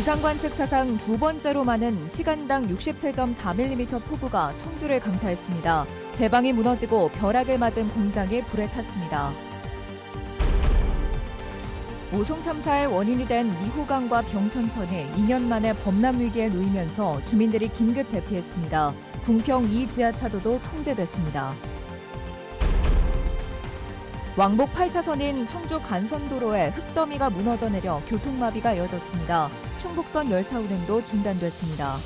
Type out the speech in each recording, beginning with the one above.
기상관측 사상 두 번째로 많은 시간당 67.4mm 폭우가 청주를 강타했습니다. 제방이 무너지고 벼락을 맞은 공장이 불에 탔습니다. 오송 참사의 원인이 된 미호강과 병천천이 2년 만에 범람 위기에 놓이면서 주민들이 긴급 대피했습니다. 궁평 2 지하차도도 통제됐습니다. 왕복 8차선인 청주 간선도로에 흙더미가 무너져 내려 교통마비가 이어졌습니다. 충북선 열차 운행도 중단됐습니다.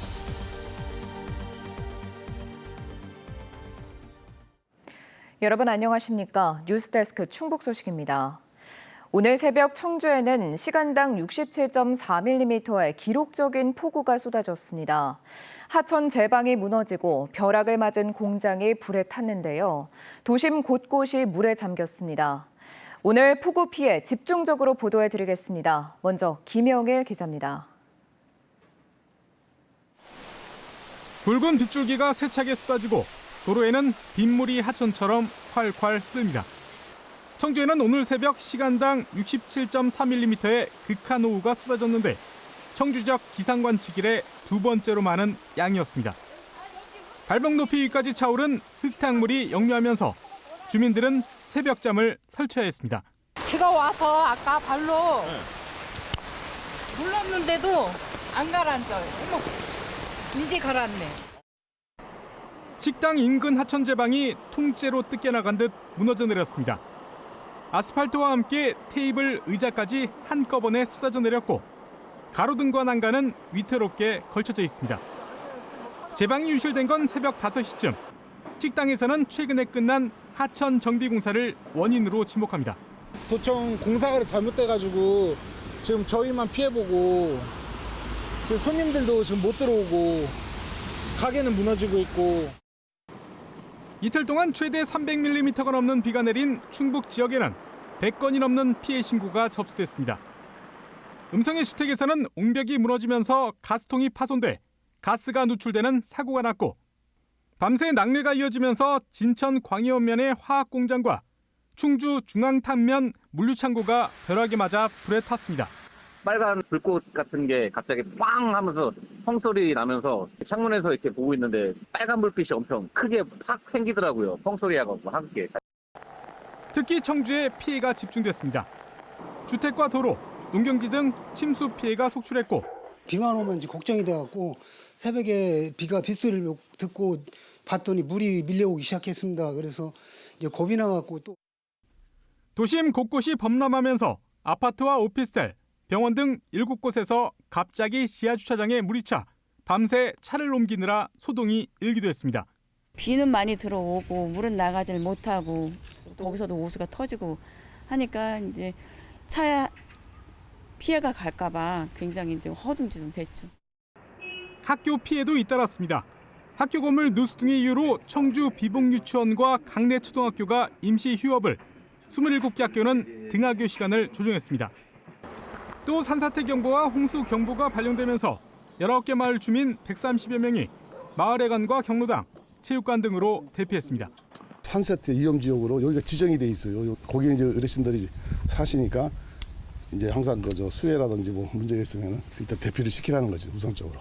여러분 안녕하십니까? 뉴스데스크 충북 소식입니다. 오늘 새벽 청주에는 시간당 67.4mm의 기록적인 폭우가 쏟아졌습니다. 하천 제방이 무너지고 벼락을 맞은 공장이 불에 탔는데요. 도심 곳곳이 물에 잠겼습니다. 오늘 폭우 피해 집중적으로 보도해드리겠습니다. 먼저 김영일 기자입니다. 붉은 빗줄기가 세차게 쏟아지고 도로에는 빗물이 하천처럼 활활 흐릅니다. 청주에는 오늘 새벽 시간당 67.4mm의 극한호우가 쏟아졌는데 청주 지역 기상관측 이래 두 번째로 많은 양이었습니다. 발목 높이 위까지 차오른 흙탕물이 역류하면서 주민들은 새벽잠을 설쳐야 했습니다. 제가 와서 아까 발로 눌렀는데도 안 가라앉아요. 어머, 이제 가라앉네. 식당 인근 하천 제방이 통째로 뜯겨나간 듯 무너져 내렸습니다. 아스팔트와 함께 테이블, 의자까지 한꺼번에 쏟아져 내렸고 가로등과 난간은 위태롭게 걸쳐져 있습니다. 제방이 유실된 건 새벽 5시쯤. 식당에서는 최근에 끝난 하천 정비 공사를 원인으로 지목합니다. 도청 공사가 잘못돼가지고 지금 저희만 피해보고 지금 손님들도 지금 못 들어오고 가게는 무너지고 있고. 이틀 동안 최대 300mm가 넘는 비가 내린 충북 지역에는 100건이 넘는 피해 신고가 접수됐습니다. 음성의 주택에서는 옹벽이 무너지면서 가스통이 파손돼 가스가 누출되는 사고가 났고 밤새 낙뢰가 이어지면서 진천 광해원면의 화학공장과 충주 중앙탄면 물류창고가 벼락에 맞아 불에 탔습니다. 빨간 불꽃 같은 게 갑자기 빵 하면서 펑소리 나면서 창문에서 이렇게 보고 있는데 빨간 불빛이 엄청 크게 팍 생기더라고요. 펑소리하고 함께. 특히 청주에 피해가 집중됐습니다. 주택과 도로, 농경지 등 침수 피해가 속출했고 비만 오면 이제 걱정이 돼갖고 새벽에 비가 빗소리를 듣고 봤더니 물이 밀려오기 시작했습니다. 그래서 이제 겁이 나갖고 또 도심 곳곳이 범람하면서 아파트와 오피스텔, 병원 등 7곳에서 갑자기 지하주차장에 물이 차 밤새 차를 옮기느라 소동이 일기도 했습니다. 비는 많이 들어오고 물은 나가질 못하고 거기서도 오수가 터지고 하니까 이제 차 피해가 갈까봐 굉장히 이제 허둥지둥 됐죠. 학교 피해도 잇따랐습니다. 학교 건물 누수 등의 이유로 청주 비봉유치원과 강내초등학교가 임시 휴업을, 27개 학교는 등하교 시간을 조정했습니다. 또 산사태 경보와 홍수 경보가 발령되면서 19개 마을 주민 130여 명이 마을회관과 경로당, 체육관 등으로 대피했습니다. 산사태 위험 지역으로 여기가 지정이 돼 있어요. 거기 이제 어르신들이 사시니까 이제 항상 그저 수해라든지 뭐 문제가 있으면 일단 대피를 시키라는 거죠, 우선적으로.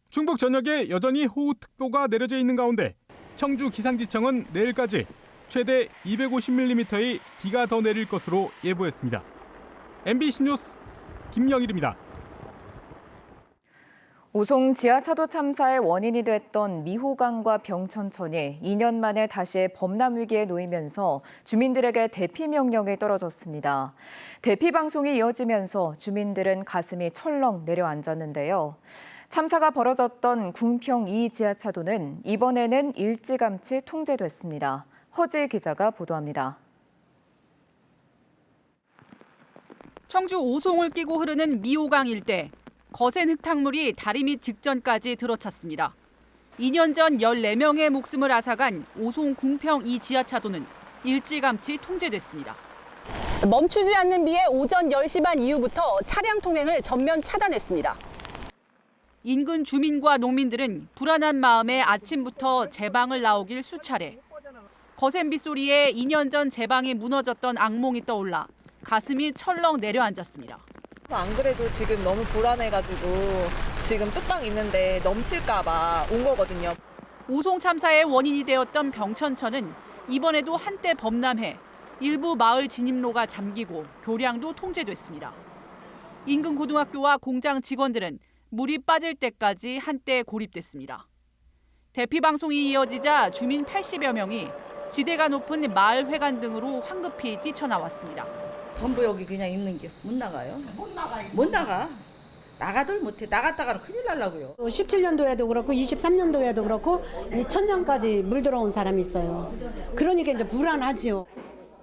충북 전역에 여전히 호우특보가 내려져 있는 가운데 청주 기상지청은 내일까지 최대 250mm의 비가 더 내릴 것으로 예보했습니다. MBC 뉴스 김영일입니다. 오송 지하차도 참사의 원인이 됐던 미호강과 병천천이 2년 만에 다시 범람 위기에 놓이면서 주민들에게 대피 명령이 떨어졌습니다. 대피 방송이 이어지면서 주민들은 가슴이 철렁 내려앉았는데요. 참사가 벌어졌던 궁평 2 지하차도는 이번에는 일찌감치 통제됐습니다. 허지 기자가 보도합니다. 청주 오송을 끼고 흐르는 미호강 일대. 거센 흙탕물이 다리 밑 직전까지 들어찼습니다. 2년 전 14명의 목숨을 앗아간 오송 궁평 2 지하차도는 일찌감치 통제됐습니다. 멈추지 않는 비에 오전 10시 반 이후부터 차량 통행을 전면 차단했습니다. 인근 주민과 농민들은 불안한 마음에 아침부터 제방을 나오길 수차례. 거센 빗소리에 2년 전 제방이 무너졌던 악몽이 떠올라 가슴이 철렁 내려앉았습니다. 안 그래도 지금 너무 불안해가지고 지금 뚝방 있는데 넘칠까봐 온 거거든요. 오송 참사의 원인이 되었던 병천천은 이번에도 한때 범람해 일부 마을 진입로가 잠기고 교량도 통제됐습니다. 인근 고등학교와 공장 직원들은 물이 빠질 때까지 한때 고립됐습니다. 대피 방송이 이어지자 주민 80여 명이 지대가 높은 마을 회관 등으로 황급히 뛰쳐나왔습니다. 전부 여기 그냥 있는 게 못 나가요. 못 나가. 나가들 못해. 나갔다가는 큰일 날라고요. 17년도에도 그렇고 23년도에도 그렇고 이 천장까지 물 들어온 사람이 있어요. 그러니까 이제 불안하지요.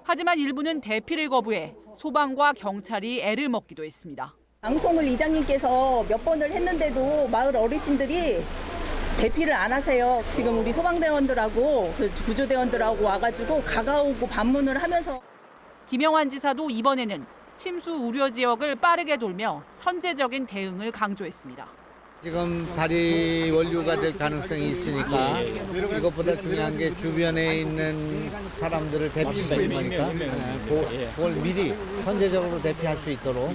하지만 일부는 대피를 거부해 소방과 경찰이 애를 먹기도 했습니다. 방송을 이장님께서 몇 번을 했는데도 마을 어르신들이 대피를 안 하세요. 지금 우리 소방대원들하고 구조대원들하고 와가지고 가까우고 방문을 하면서. 김영환 지사도 이번에는 침수 우려 지역을 빠르게 돌며 선제적인 대응을 강조했습니다. 지금 다리 원류가 될 가능성이 있으니까 이것보다 중요한 게 주변에 있는 사람들을 대피시키는 거니까 그걸 미리 선제적으로 대피할 수 있도록.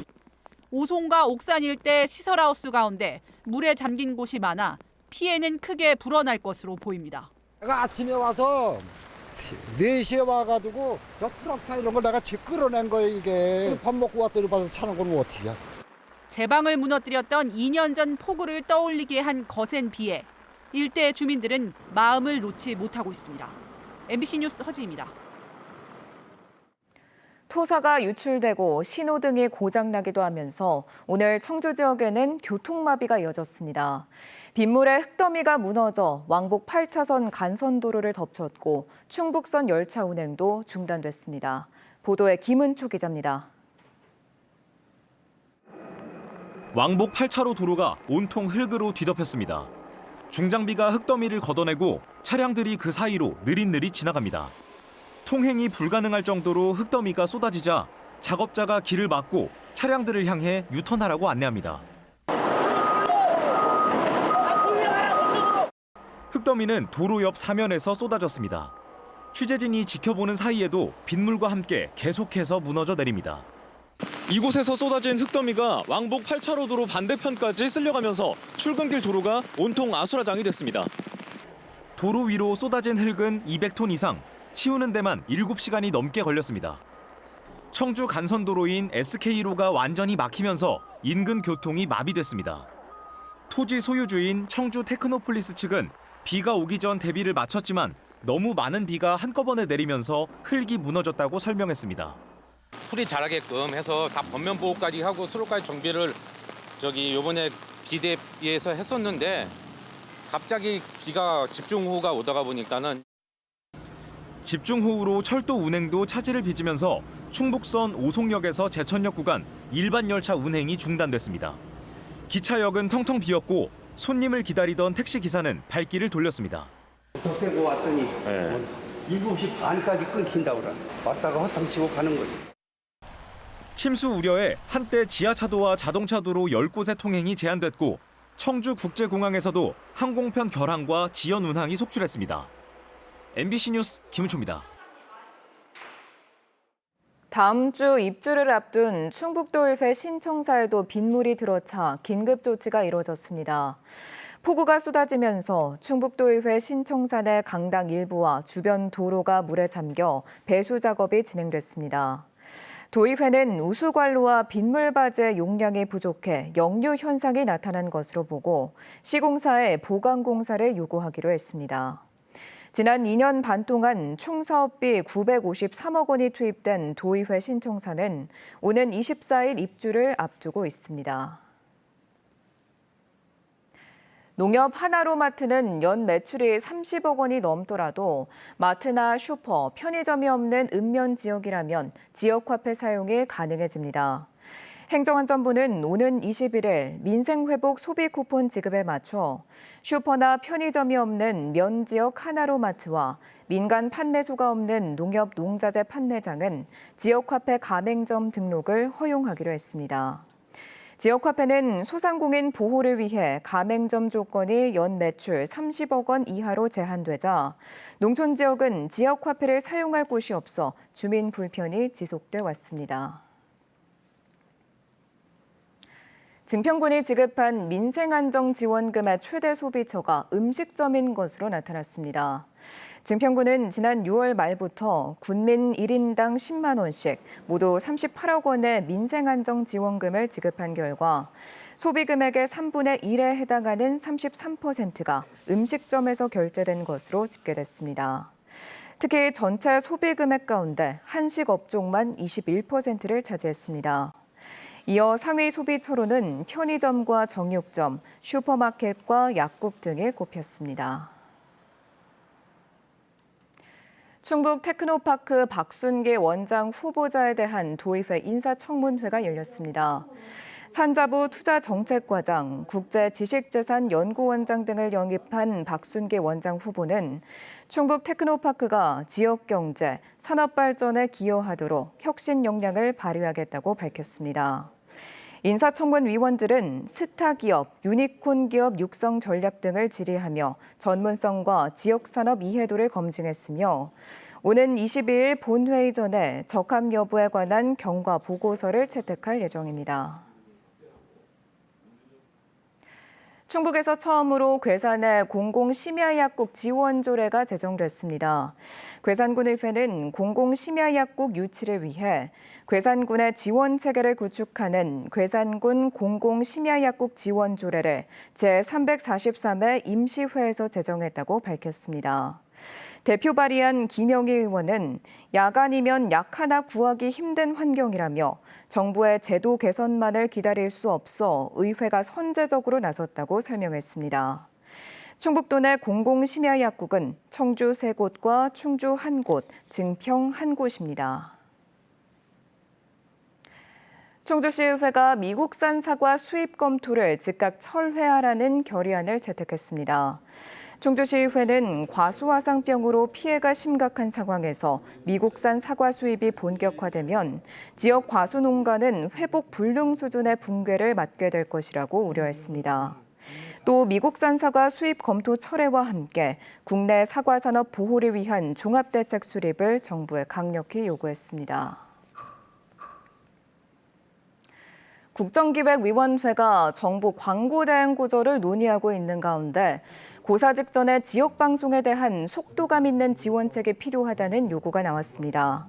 오송과 옥산 일대 시설하우스 가운데 물에 잠긴 곳이 많아 피해는 크게 불어날 것으로 보입니다. 내가 아침에 와서 4시에 와가지고 저 트럭타 이런 걸 내가 끌어낸 거예요 이게. 밥 먹고 왔더니 봐서 차는 건 어떻게. 제방을 무너뜨렸던 2년 전 폭우를 떠올리게 한 거센 비에 일대 주민들은 마음을 놓지 못하고 있습니다. MBC 뉴스 허지입니다. 토사가 유출되고 신호등이 고장나기도 하면서 오늘 청주 지역에는 교통마비가 이어졌습니다. 빗물에 흙더미가 무너져 왕복 8차선 간선도로를 덮쳤고 충북선 열차 운행도 중단됐습니다. 보도에 김은초 기자입니다. 왕복 8차로 도로가 온통 흙으로 뒤덮였습니다. 중장비가 흙더미를 걷어내고 차량들이 그 사이로 느릿느릿 지나갑니다. 통행이 불가능할 정도로 흙더미가 쏟아지자 작업자가 길을 막고 차량들을 향해 유턴하라고 안내합니다. 흙더미는 도로 옆 사면에서 쏟아졌습니다. 취재진이 지켜보는 사이에도 빗물과 함께 계속해서 무너져 내립니다. 이곳에서 쏟아진 흙더미가 왕복 8차로 도로 반대편까지 쓸려가면서 출근길 도로가 온통 아수라장이 됐습니다. 도로 위로 쏟아진 흙은 200톤 이상, 치우는 데만 7시간이 넘게 걸렸습니다. 청주 간선도로인 SK1호가 완전히 막히면서 인근 교통이 마비됐습니다. 토지 소유주인 청주 테크노폴리스 측은 비가 오기 전 대비를 마쳤지만 너무 많은 비가 한꺼번에 내리면서 흙이 무너졌다고 설명했습니다. 풀이 자라게끔 해서 다 전면 보호까지 하고 수로까지 정비를 요번에 비 대비해서 했었는데 갑자기 비가 집중호우가 오다가 보니까는 집중호우로 철도 운행도 차질을 빚으면서 충북선 오송역에서 제천역 구간 일반 열차 운행이 중단됐습니다. 기차역은 텅텅 비었고 손님을 기다리던 택시 기사는 발길을 돌렸습니다. 덕대고 왔더니 7시 반까지 끊긴다고 그러네. 왔다가 허탕치고 가는 거지. 침수 우려에 한때 지하차도와 자동차도로 10곳의 통행이 제한됐고 청주국제공항에서도 항공편 결항과 지연 운항이 속출했습니다. MBC 뉴스 김은초입니다. 다음 주 입주를 앞둔 충북도의회 신청사에도 빗물이 들어차 긴급 조치가 이뤄졌습니다. 폭우가 쏟아지면서 충북도의회 신청사 내 강당 일부와 주변 도로가 물에 잠겨 배수 작업이 진행됐습니다. 도의회는 우수관로와 빗물바지의 용량이 부족해 역류 현상이 나타난 것으로 보고 시공사에 보강 공사를 요구하기로 했습니다. 지난 2년 반 동안 총 사업비 953억 원이 투입된 도의회 신청사는 오는 24일 입주를 앞두고 있습니다. 농협 하나로마트는 연 매출이 30억 원이 넘더라도 마트나 슈퍼, 편의점이 없는 읍면 지역이라면 지역화폐 사용이 가능해집니다. 행정안전부는 오는 21일 민생회복 소비 쿠폰 지급에 맞춰 슈퍼나 편의점이 없는 면 지역 하나로마트와 민간 판매소가 없는 농협 농자재 판매장은 지역화폐 가맹점 등록을 허용하기로 했습니다. 지역화폐는 소상공인 보호를 위해 가맹점 조건이 연 매출 30억 원 이하로 제한되자 농촌 지역은 지역화폐를 사용할 곳이 없어 주민 불편이 지속돼 왔습니다. 증평군이 지급한 민생안정지원금의 최대 소비처가 음식점인 것으로 나타났습니다. 증평군은 지난 6월 말부터 군민 1인당 10만 원씩 모두 38억 원의 민생안정지원금을 지급한 결과 소비금액의 3분의 1에 해당하는 33%가 음식점에서 결제된 것으로 집계됐습니다. 특히 전체 소비금액 가운데 한식 업종만 21%를 차지했습니다. 이어 상위 소비처로는 편의점과 정육점, 슈퍼마켓과 약국 등이 꼽혔습니다. 충북 테크노파크 박순계 원장 후보자에 대한 도의회 인사청문회가 열렸습니다. 산자부 투자정책과장, 국제지식재산연구원장 등을 영입한 박순계 원장 후보는 충북 테크노파크가 지역경제, 산업발전에 기여하도록 혁신 역량을 발휘하겠다고 밝혔습니다. 인사청문위원들은 스타기업, 유니콘 기업 육성 전략 등을 질의하며 전문성과 지역산업 이해도를 검증했으며 오는 22일 본회의 전에 적합 여부에 관한 경과 보고서를 채택할 예정입니다. 충북에서 처음으로 괴산의 공공심야약국 지원 조례가 제정됐습니다. 괴산군의회는 공공심야약국 유치를 위해 괴산군의 지원 체계를 구축하는 괴산군 공공심야약국 지원 조례를 제343회 임시회에서 제정했다고 밝혔습니다. 대표 발의한 김영희 의원은 야간이면 약 하나 구하기 힘든 환경이라며 정부의 제도 개선만을 기다릴 수 없어 의회가 선제적으로 나섰다고 설명했습니다. 충북도 내 공공심야약국은 청주 3곳과 충주 1곳, 증평 1곳입니다. 청주시의회가 미국산 사과 수입 검토를 즉각 철회하라는 결의안을 채택했습니다. 충주시의회는 과수화상병으로 피해가 심각한 상황에서 미국산 사과 수입이 본격화되면 지역 과수 농가는 회복 불능 수준의 붕괴를 맞게 될 것이라고 우려했습니다. 또 미국산 사과 수입 검토 철회와 함께 국내 사과 산업 보호를 위한 종합대책 수립을 정부에 강력히 요구했습니다. 국정기획위원회가 정부 광고 대행 구조를 논의하고 있는 가운데 고사 직전에 지역방송에 대한 속도감 있는 지원책이 필요하다는 요구가 나왔습니다.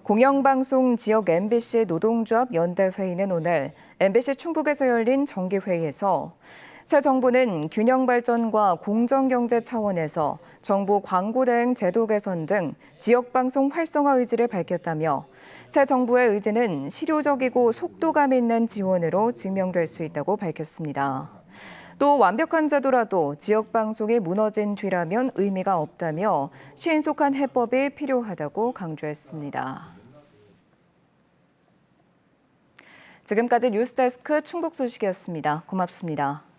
공영방송 지역 MBC 노동조합 연대회의는 오늘 MBC 충북에서 열린 정기회의에서 새 정부는 균형 발전과 공정경제 차원에서 정부 광고 대행 제도 개선 등 지역방송 활성화 의지를 밝혔다며 새 정부의 의지는 실효적이고 속도감 있는 지원으로 증명될 수 있다고 밝혔습니다. 또 완벽한 제도라도 지역방송이 무너진 뒤라면 의미가 없다며 신속한 해법이 필요하다고 강조했습니다. 지금까지 뉴스데스크 충북 소식이었습니다. 고맙습니다.